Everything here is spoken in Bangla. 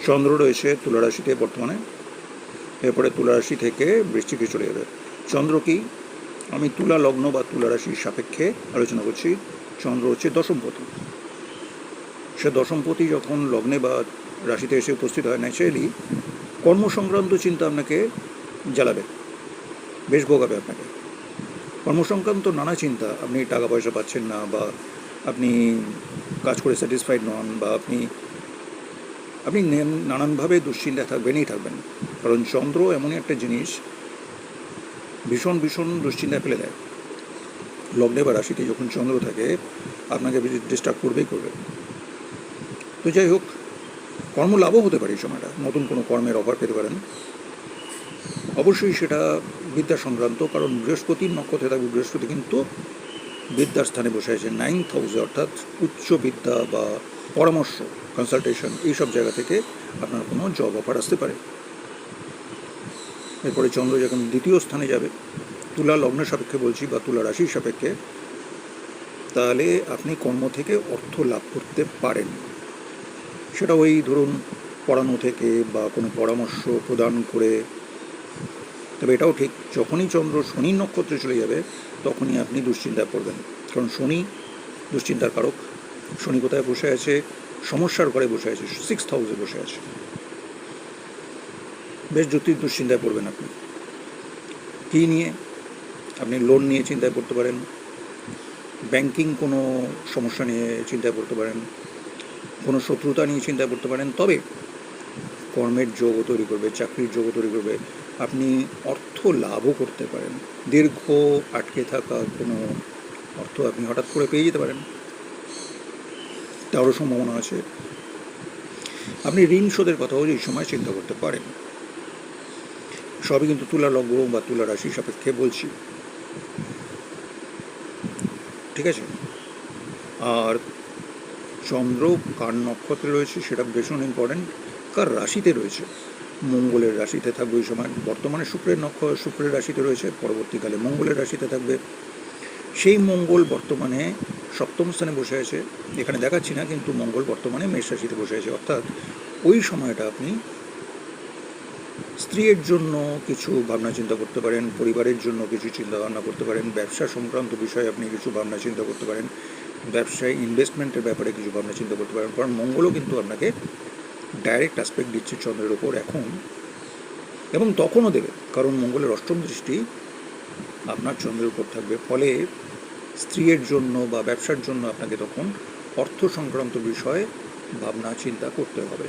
চন্দ্র রয়েছে তুলা রাশিতে বর্তমানে, এরপরে তুলা রাশি থেকে বৃশ্চিকে চলে যাবে। চন্দ্র কি, আমি তুলা লগ্ন বা তুলা রাশির সাপেক্ষে আলোচনা করছি। চন্দ্র হচ্ছে দশমপতি। সে দশমপতি যখন লগ্নে বা রাশিতে এসে উপস্থিত হয়, ন্যাচারালি কর্মসংক্রান্ত চিন্তা আপনাকে জ্বালাবে, বেশ ভোগাবে আপনাকে। কর্মসংক্রান্ত নানা চিন্তা, আপনি টাকা পয়সা পাচ্ছেন না, বা আপনি কাজ করে স্যাটিসফাইড নন, বা আপনি নানানভাবে দুশ্চিন্তায় থাকবেন। কারণ চন্দ্র এমনই একটা জিনিস, ভীষণ ভীষণ দুশ্চিন্তায় ফেলে দেয়। লগ্নে বা রাশিতে যখন চন্দ্র থাকে আপনাকে ডিস্টার্ব করবেই করবে। তো যাই হোক, কর্মলাভও হতে পারে এই সময়টা, নতুন কোনো কর্মের অফার পেতে পারেন। অবশ্যই সেটা বিদ্যা সংক্রান্ত, কারণ বৃহস্পতির নক্ষত্রে থাকবে। বৃহস্পতি কিন্তু বিদ্যার স্থানে বসে আছে 9th হাউসে, অর্থাৎ উচ্চ বিদ্যা বা পরামর্শ, কনসালটেশন, এইসব জায়গা থেকে আপনার কোনো জব অফার আসতে পারে। এরপরে চন্দ্র যখন দ্বিতীয় স্থানে যাবে, তুলা লগ্নের সাপেক্ষে বলছি বা তুলা রাশির সাপেক্ষে, তাহলে আপনি কর্ম থেকে অর্থ লাভ করতে পারেন। সেটা ওই ধরুন পড়ানো থেকে বা কোনো পরামর্শ প্রদান করে। তবে এটাও ঠিক, যখনই চন্দ্র শনির নক্ষত্রে চলে যাবে তখনই আপনি দুশ্চিন্তায় পড়বেন। কারণ শনি দুশ্চিন্তার কারক। শনি কোথায় বসে আছে? সমস্যার ঘরে বসে আছে, 6th হাউসে বসে আছে। বেশ দুশ্চিন্তায় পড়বেন আপনি। কী নিয়ে? আপনি লোন নিয়ে চিন্তায় পড়তে পারেন, ব্যাংকিং কোনো সমস্যা নিয়ে চিন্তায় পড়তে পারেন, কোনো শত্রুতা নিয়ে চিন্তায় পড়তে পারেন। তবে কর্মের যোগও তৈরি করবে, চাকরির যোগও তৈরি করবে, আপনি অর্থ লাভও করতে পারেন। দীর্ঘ আটকে থাকা কোনো অর্থ আপনি হঠাৎ করে পেয়ে যেতে পারেন, তারও সম্ভাবনা আছে। আপনি ঋণ শোধের কথাও এই সময় চিন্তা করতে পারেন। সবই কিন্তু তুলা লগ্ন বা তুলা রাশি সাপেক্ষে বলছি, ঠিক আছে? আর চন্দ্র কার নক্ষত্রে রয়েছে সেটা ভীষণ ইম্পর্টেন্ট, কার রাশিতে রয়েছে। মঙ্গলের রাশিতে থাকবে ওই সময়। বর্তমানে শুক্রের রাশিতে রয়েছে, পরবর্তীকালে মঙ্গলের রাশিতে থাকবে। সেই মঙ্গল বর্তমানে 7ম স্থানে বসে আছে, এখানে দেখাচ্ছি না, কিন্তু মঙ্গল বর্তমানে মেষ রাশিতে বসে আছে। অর্থাৎ ওই সময়টা আপনি স্ত্রীর জন্য কিছু ভাবনা চিন্তা করতে পারেন, পরিবারের জন্য কিছু চিন্তা ভাবনা করতে পারেন, ব্যবসা সংক্রান্ত বিষয়ে আপনি কিছু ভাবনা চিন্তা করতে পারেন, ব্যবসায় ইনভেস্টমেন্টের ব্যাপারে কিছু ভাবনা চিন্তা করতে পারেন। কারণ মঙ্গলও কিন্তু আপনাকে ডাইরেক্ট অ্যাসপেক্ট দিচ্ছে চন্দ্রের ওপর এখন, এবং তখনও দেবে, কারণ মঙ্গলের 8ম দৃষ্টি আপনার চন্দ্রের উপর থাকবে। ফলে স্ত্রীর জন্য বা ব্যবসার জন্য আপনাকে তখন অর্থ সংক্রান্ত বিষয়ে ভাবনা চিন্তা করতে হবে।